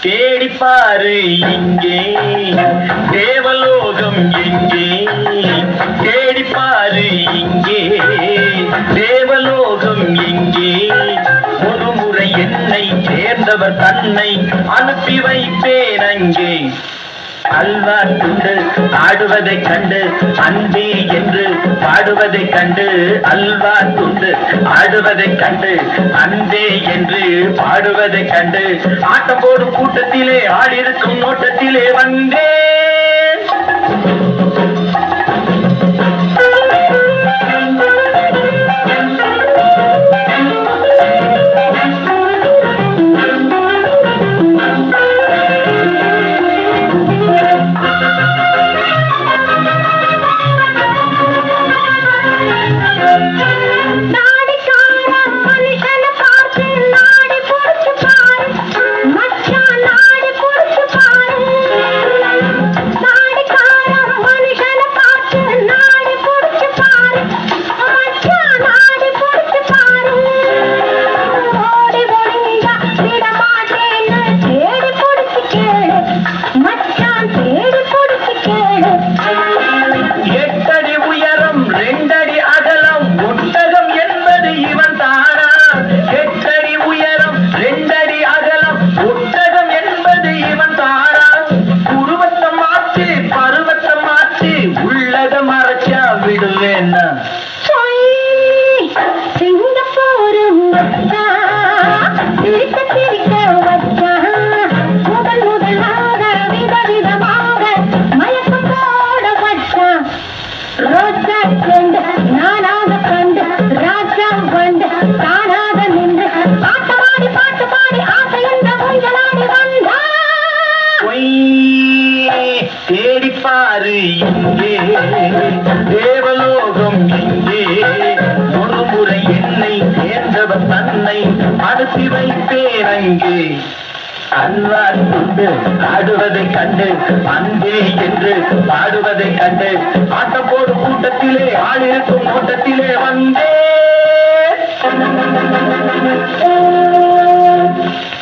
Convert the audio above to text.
தேடிப்பாரு இங்கே தேவலோகம் எங்கே, தேடிப்பாரு இங்கே தேவலோகம் எங்கே, ஒரு முறை என்னை சேர்ந்தவர் தன்னை அனுப்பி வைப்பேன் அங்கே. அல்வா துண்டு ஆடுவதை கண்டு அன்பே என்று பாடுவதை கண்டு, அல்வா துண்டு ஆடுவதை கண்டு அன்பே என்று பாடுவதை கண்டு, ஆட்டம் போடும் கூட்டத்திலே ஆடிருக்கும் நோட்டத்திலே வந்தே. தேடிப்பாரு இங்கே தேவலோகம் எங்கே, ஒரு முறை என்னை சேர்ந்தவர் தன்னை அனுப்பி வைப்பேன் அங்கே. அல்வா துண்டு ஆடுவதை கண்டு அன்பே என்று பாடுவதை கண்டு, ஆட்டம் போடும் கூட்டத்திலே ஆளிருக்கும் நோட்டத்தில்